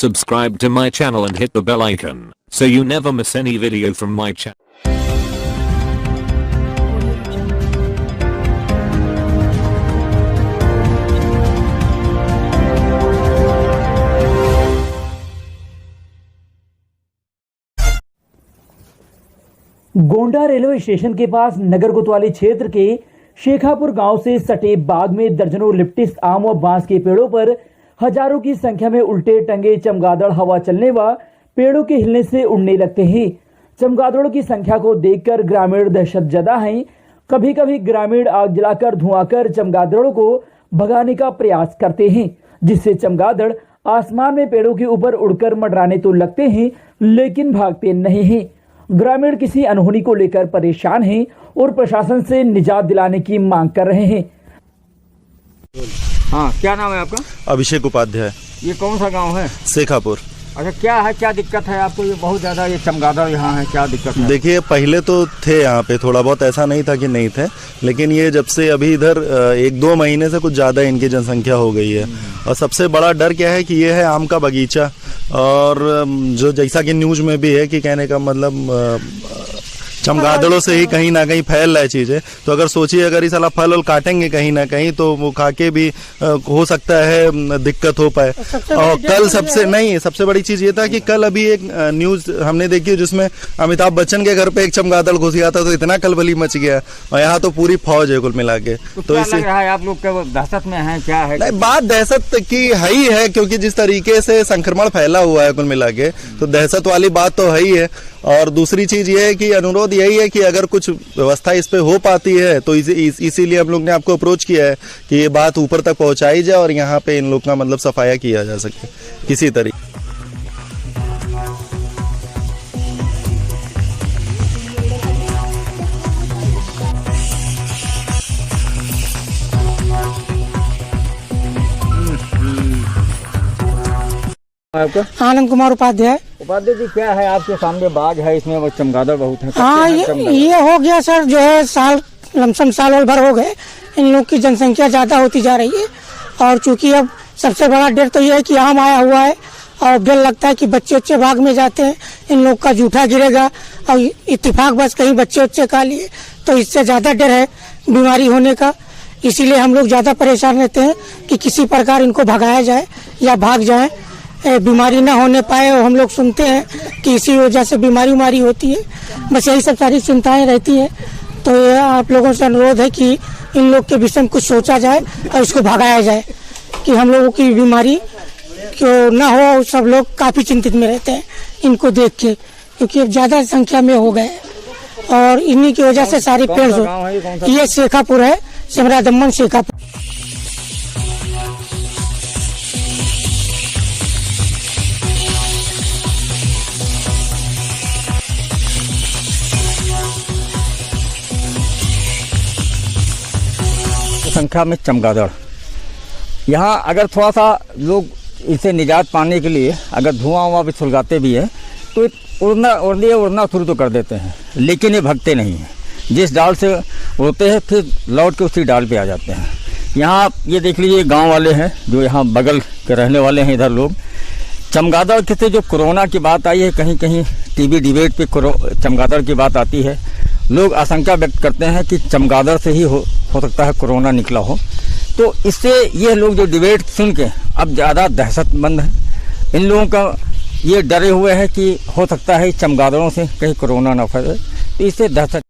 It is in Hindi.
Subscribe to my channel and hit the bell icon so you never miss any video from my channel. Gonda railway station के पास नगर कोतवाली क्षेत्र के शेखापुर गांव से सटे बाग में दर्जनों लिप्टिस, आम व बांस के पेड़ों पर हजारों की संख्या में उल्टे टंगे चमगादड़ हवा चलने व पेड़ों के हिलने से उड़ने लगते हैं। चमगादड़ों की संख्या को देखकर ग्रामीण दहशतजदा हैं। कभी कभी ग्रामीण आग जलाकर धुआं कर चमगादड़ों को भगाने का प्रयास करते हैं, जिससे चमगादड़ आसमान में पेड़ों के ऊपर उड़कर मंडराने तो लगते हैं लेकिन भागते नहीं हैं। ग्रामीण किसी अनहोनी को लेकर परेशान हैं और प्रशासन से निजात दिलाने की मांग कर रहे हैं। हाँ, क्या नाम है आपका? अभिषेक उपाध्याय। ये कौन सा गांव है? शेखापुर। अच्छा, क्या है, क्या दिक्कत है आपको? ये बहुत ज्यादा ये चमगादड़ यहाँ है, क्या दिक्कत है? देखिए, पहले तो थे यहाँ पे, थोड़ा बहुत, ऐसा नहीं था कि नहीं थे, लेकिन ये जब से अभी इधर 1-2 महीने से कुछ ज़्यादा इनकी जनसंख्या हो गई है। और सबसे बड़ा डर क्या है कि ये है आम का बगीचा, और जो जैसा कि न्यूज में भी है कि कहने का मतलब चमगादड़ों से ही कहीं ना कहीं फैल रहा है चीजें। तो अगर सोचिए, अगर इस साला फल और काटेंगे कहीं ना कहीं तो वो खा के भी हो सकता है दिक्कत हो पाए। और कल सबसे बड़ी चीज ये था कि कल अभी एक न्यूज हमने देखी जिसमें अमिताभ बच्चन के घर पे एक चमगादड़ घुस गया था, तो इतना कलबली मच गया। और यहाँ तो पूरी फौज है कुल मिला के। तो इसे लग रहा है आप लोग दहशत में है, क्या है? नहीं, बात दहशत की है ही है, क्योंकि जिस तरीके से संक्रमण फैला हुआ है कुल मिला के, तो दहशत वाली बात तो है ही है। और दूसरी चीज ये है कि अनुरोध यही है कि अगर कुछ व्यवस्था इस पे हो पाती है तो इसीलिए हम लोग ने आपको अप्रोच किया है कि ये बात ऊपर तक पहुंचाई जाए और यहाँ पे इन लोग का मतलब सफाया किया जा सके किसी तरीके। आनंद कुमार उपाध्याय। उपाध्याय जी, क्या है आपके सामने बाग है, इसमें वो चमगादड़ बहुत है? हाँ, ये हो गया सर, जो है लमसम साल और भर हो गए, इन लोग की जनसंख्या ज्यादा होती जा रही है। और चूंकि अब सबसे बड़ा डर तो ये है कि आम आया हुआ है और डर लगता है कि बच्चे भाग में जाते हैं, इन लोग का जूठा गिरेगा और इत्तेफाक बस कहीं बच्चे खा लिए, तो इससे ज्यादा डर है बीमारी होने का। इसीलिए हम लोग ज्यादा परेशान रहते हैं कि किसी प्रकार इनको भगाया जाए या भाग जाए, बीमारी ना होने पाए। और हम लोग सुनते हैं कि इसी वजह से बीमारी होती है, बस यही सब सारी चिंताएं रहती हैं। तो ये आप लोगों से अनुरोध है कि इन लोग के विषय में कुछ सोचा जाए और इसको भगाया जाए कि हम लोगों की बीमारी क्यों ना हो। सब लोग काफी चिंतित में रहते हैं इनको देख के, क्योंकि अब ज्यादा संख्या में हो गए और इन्हीं की वजह से सारे पेड़। ये शेखापुर है, सिमरा दमन शेखापुर। संख्या में चमगादड़ यहाँ, अगर थोड़ा सा लोग इसे निजात पाने के लिए अगर धुआं भी सुलगाते भी है तो उड़ना शुरू तो कर देते हैं, लेकिन ये भगते नहीं हैं। जिस डाल से उड़ते हैं फिर लौट के उसी डाल पे आ जाते हैं। यहाँ ये देख लीजिए, गांव वाले हैं जो यहाँ बगल के रहने वाले हैं, इधर लोग चमगादड़ के से जो कोरोना की बात आई है, कहीं कहीं टीवी डिबेट पे चमगादड़ की बात आती है, लोग आशंका व्यक्त करते हैं कि चमगादड़ से ही हो सकता है कोरोना निकला हो। तो इससे ये लोग जो डिबेट सुन के अब ज़्यादा दहशतमंद है। इन लोगों का ये डरे हुए हैं कि हो सकता है चमगादड़ों से कहीं कोरोना ना फैले, तो इससे दहशत